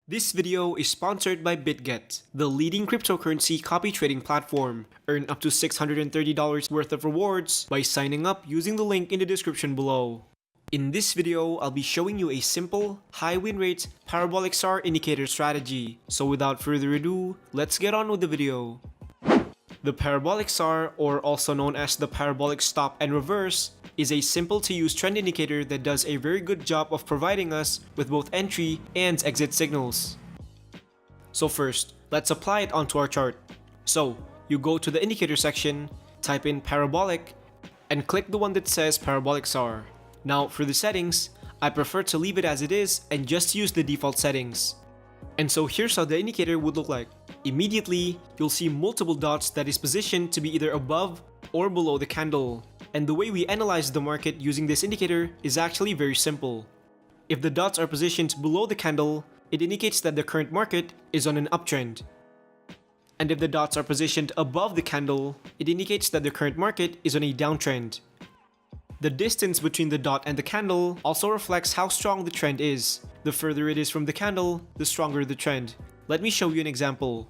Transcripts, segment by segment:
This video is sponsored by BitGet, the leading cryptocurrency copy trading platform. Earn up to $630 worth of rewards by signing up using the link in the description below. In this video, I'll be showing you a simple, high win rate Parabolic SAR Indicator Strategy. So without further ado, let's get on with the video. The Parabolic SAR, or also known as the Parabolic Stop and Reverse, is a simple to use trend indicator that does a very good job of providing us with both entry and exit signals. So first, let's apply it onto our chart. So, you go to the indicator section, type in Parabolic, and click the one that says Parabolic SAR. Now for the settings, I prefer to leave it as it is and just use the default settings. And so here's how the indicator would look like. Immediately, you'll see multiple dots that is positioned to be either above or below the candle. And the way we analyze the market using this indicator is actually very simple. If the dots are positioned below the candle, it indicates that the current market is on an uptrend. And if the dots are positioned above the candle, it indicates that the current market is on a downtrend. The distance between the dot and the candle also reflects how strong the trend is. The further it is from the candle, the stronger the trend. Let me show you an example.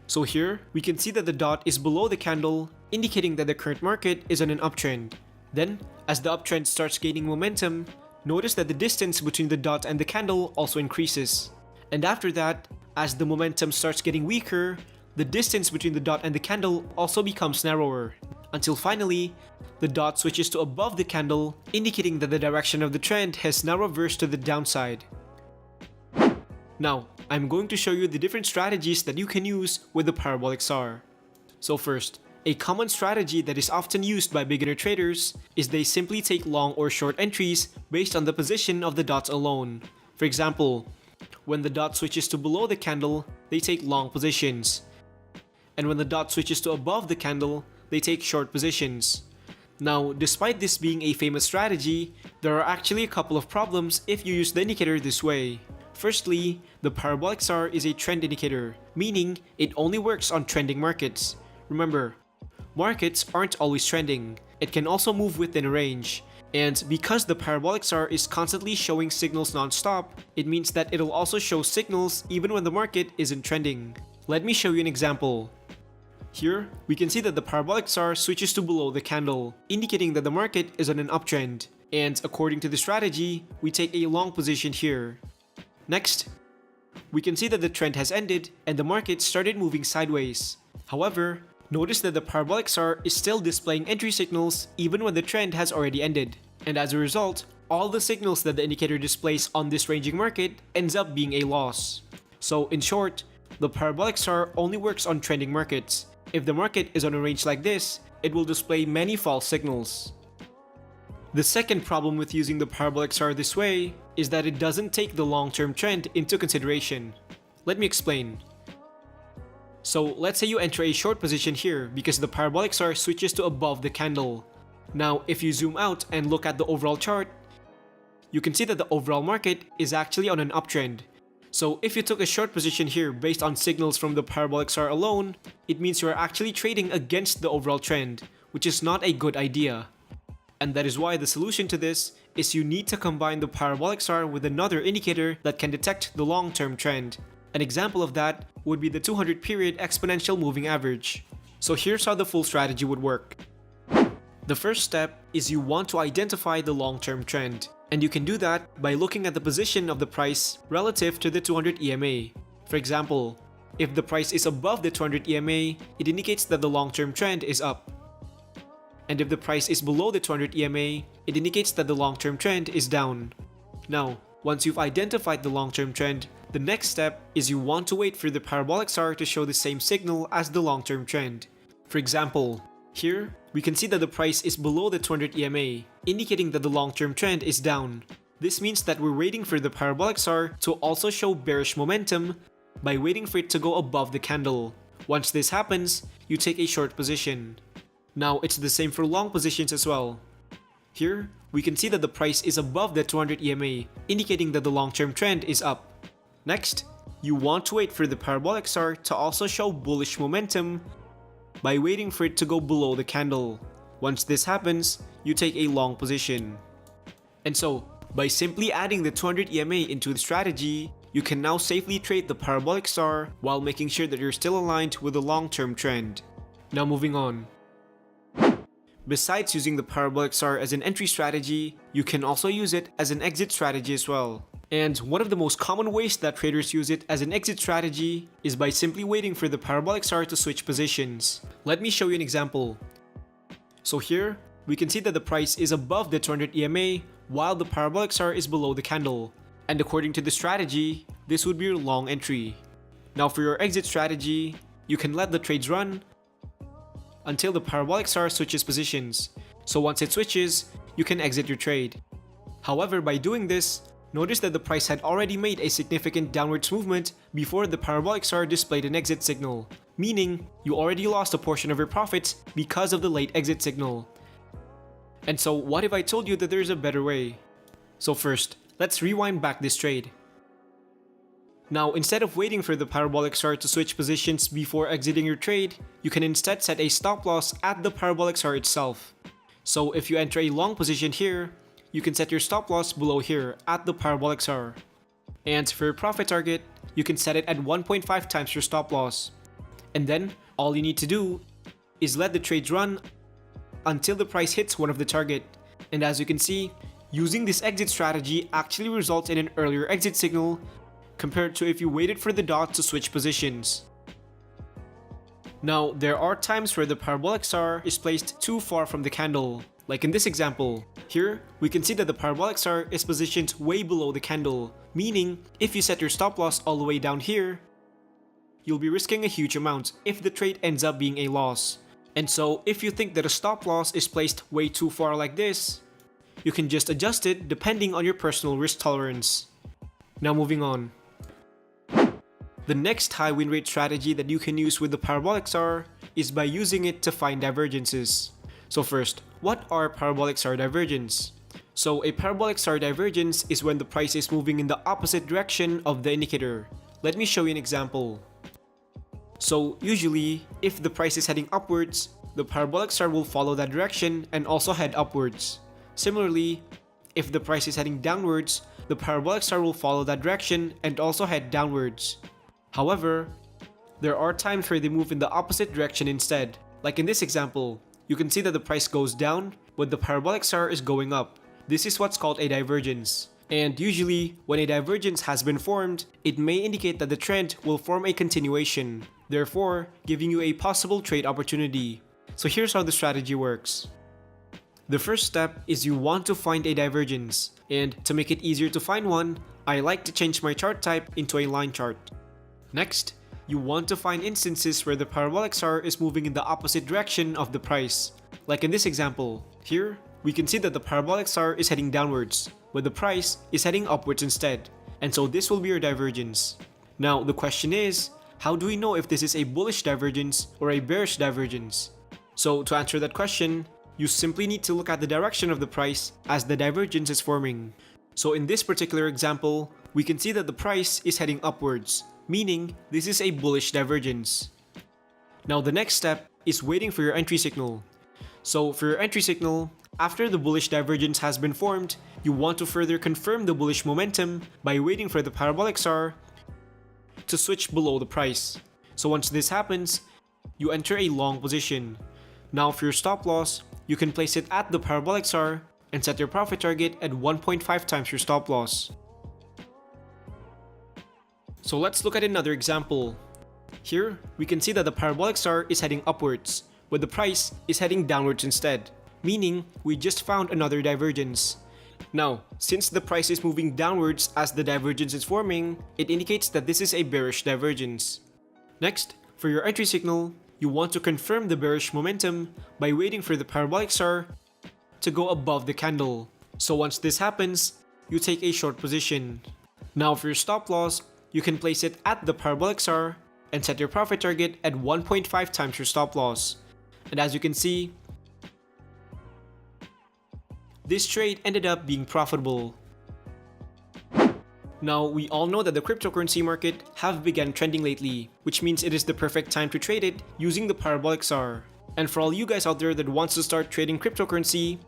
So here, we can see that the dot is below the candle, indicating that the current market is on an uptrend. Then, as the uptrend starts gaining momentum, notice that the distance between the dot and the candle also increases. And after that, as the momentum starts getting weaker, the distance between the dot and the candle also becomes narrower. Until finally, the dot switches to above the candle, indicating that the direction of the trend has now reversed to the downside. Now, I'm going to show you the different strategies that you can use with the Parabolic SAR. So first, a common strategy that is often used by beginner traders is they simply take long or short entries based on the position of the dots alone. For example, when the dot switches to below the candle, they take long positions. And when the dot switches to above the candle, they take short positions. Now, despite this being a famous strategy, there are actually a couple of problems if you use the indicator this way. Firstly, the Parabolic SAR is a trend indicator, meaning it only works on trending markets. Remember, markets aren't always trending. It can also move within a range. And because the Parabolic SAR is constantly showing signals non-stop, it means that it'll also show signals even when the market isn't trending. Let me show you an example. Here, we can see that the Parabolic SAR switches to below the candle, indicating that the market is on an uptrend. And according to the strategy, we take a long position here. Next, we can see that the trend has ended and the market started moving sideways. However, notice that the Parabolic SAR is still displaying entry signals even when the trend has already ended. And as a result, all the signals that the indicator displays on this ranging market ends up being a loss. So in short, the Parabolic SAR only works on trending markets. If the market is on a range like this, it will display many false signals. The second problem with using the Parabolic SAR this way is that it doesn't take the long-term trend into consideration. Let me explain. So let's say you enter a short position here because the Parabolic SAR switches to above the candle. Now if you zoom out and look at the overall chart, you can see that the overall market is actually on an uptrend. So if you took a short position here based on signals from the Parabolic SAR alone, it means you are actually trading against the overall trend, which is not a good idea. And that is why the solution to this is you need to combine the Parabolic SAR with another indicator that can detect the long-term trend. An example of that would be the 200 period exponential moving average. So here's how the full strategy would work. The first step is you want to identify the long-term trend. And you can do that by looking at the position of the price relative to the 200 EMA. For example, if the price is above the 200 EMA, it indicates that the long-term trend is up. And if the price is below the 200 EMA, it indicates that the long-term trend is down. Now, once you've identified the long-term trend, the next step is you want to wait for the Parabolic SAR to show the same signal as the long-term trend. For example, here, we can see that the price is below the 200 EMA, indicating that the long-term trend is down. This means that we're waiting for the Parabolic SAR to also show bearish momentum by waiting for it to go above the candle. Once this happens, you take a short position. Now, it's the same for long positions as well. Here, we can see that the price is above the 200 EMA, indicating that the long-term trend is up. Next, you want to wait for the Parabolic SAR to also show bullish momentum by waiting for it to go below the candle. Once this happens, you take a long position. And so, by simply adding the 200 EMA into the strategy, you can now safely trade the Parabolic SAR while making sure that you're still aligned with the long-term trend. Now moving on. Besides using the Parabolic SAR as an entry strategy, you can also use it as an exit strategy as well. And one of the most common ways that traders use it as an exit strategy is by simply waiting for the Parabolic SAR to switch positions. Let me show you an example. So here, we can see that the price is above the 200 EMA while the Parabolic SAR is below the candle. And according to the strategy, this would be your long entry. Now for your exit strategy, you can let the trades run until the Parabolic SAR switches positions. So once it switches, you can exit your trade. However, by doing this, notice that the price had already made a significant downwards movement before the Parabolic SAR displayed an exit signal, meaning you already lost a portion of your profits because of the late exit signal. And so what if I told you that there's a better way? So first, let's rewind back this trade. Now, instead of waiting for the Parabolic SAR to switch positions before exiting your trade, you can instead set a stop loss at the Parabolic SAR itself. So if you enter a long position here, you can set your stop loss below here at the Parabolic SAR. And for your profit target, you can set it at 1.5 times your stop loss. And then, all you need to do is let the trades run until the price hits one of the target. And as you can see, using this exit strategy actually results in an earlier exit signal compared to if you waited for the dot to switch positions. Now, there are times where the Parabolic SAR is placed too far from the candle. Like in this example, here we can see that the Parabolic SAR is positioned way below the candle, meaning if you set your stop loss all the way down here, you'll be risking a huge amount if the trade ends up being a loss. And so if you think that a stop loss is placed way too far like this, you can just adjust it depending on your personal risk tolerance. Now moving on. The next high win rate strategy that you can use with the Parabolic SAR is by using it to find divergences. So first, what are Parabolic SAR divergence? So a Parabolic SAR divergence is when the price is moving in the opposite direction of the indicator. Let me show you an example. So usually, if the price is heading upwards, the Parabolic SAR will follow that direction and also head upwards. Similarly, if the price is heading downwards, the Parabolic SAR will follow that direction and also head downwards. However, there are times where they move in the opposite direction instead. Like in this example, you can see that the price goes down, but the Parabolic SAR is going up. This is what's called a divergence. And usually, when a divergence has been formed, it may indicate that the trend will form a continuation, therefore giving you a possible trade opportunity. So here's how the strategy works. The first step is you want to find a divergence, and to make it easier to find one, I like to change my chart type into a line chart. Next, you want to find instances where the Parabolic SAR is moving in the opposite direction of the price. Like in this example, here, we can see that the Parabolic SAR is heading downwards, but the price is heading upwards instead. And so this will be your divergence. Now, the question is, how do we know if this is a bullish divergence or a bearish divergence? So to answer that question, you simply need to look at the direction of the price as the divergence is forming. So in this particular example, we can see that the price is heading upwards, meaning this is a bullish divergence. Now the next step is waiting for your entry signal. So for your entry signal, after the bullish divergence has been formed, you want to further confirm the bullish momentum by waiting for the Parabolic SAR to switch below the price. So once this happens, you enter a long position. Now for your stop loss, you can place it at the Parabolic SAR and set your profit target at 1.5 times your stop loss. So let's look at another example. Here, we can see that the Parabolic SAR is heading upwards, but the price is heading downwards instead, meaning we just found another divergence. Now, since the price is moving downwards as the divergence is forming, it indicates that this is a bearish divergence. Next, for your entry signal, you want to confirm the bearish momentum by waiting for the Parabolic SAR to go above the candle. So once this happens, you take a short position. Now for your stop loss, you can place it at the Parabolic SAR and set your profit target at 1.5 times your stop loss. And as you can see, this trade ended up being profitable. Now, we all know that the cryptocurrency market have begun trending lately, which means it is the perfect time to trade it using the Parabolic SAR. And for all you guys out there that wants to start trading cryptocurrency,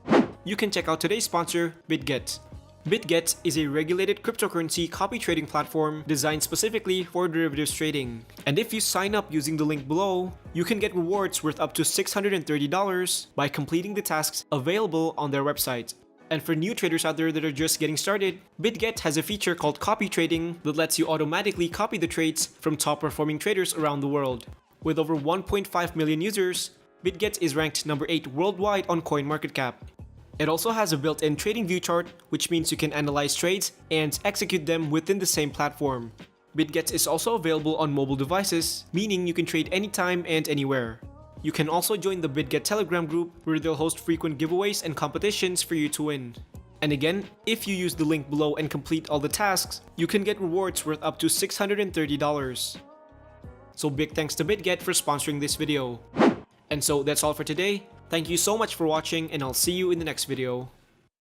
you can check out today's sponsor, BitGet. BitGet is a regulated cryptocurrency copy trading platform designed specifically for derivatives trading. And if you sign up using the link below, you can get rewards worth up to $630 by completing the tasks available on their website. And for new traders out there that are just getting started, BitGet has a feature called copy trading that lets you automatically copy the trades from top performing traders around the world. With over 1.5 million users, BitGet is ranked number 8 worldwide on CoinMarketCap. It also has a built-in trading view chart, which means you can analyze trades and execute them within the same platform. BitGet is also available on mobile devices, meaning you can trade anytime and anywhere. You can also join the BitGet Telegram group, where they'll host frequent giveaways and competitions for you to win. And again, if you use the link below and complete all the tasks, you can get rewards worth up to $630. So big thanks to BitGet for sponsoring this video. And so that's all for today. Thank you so much for watching, and I'll see you in the next video.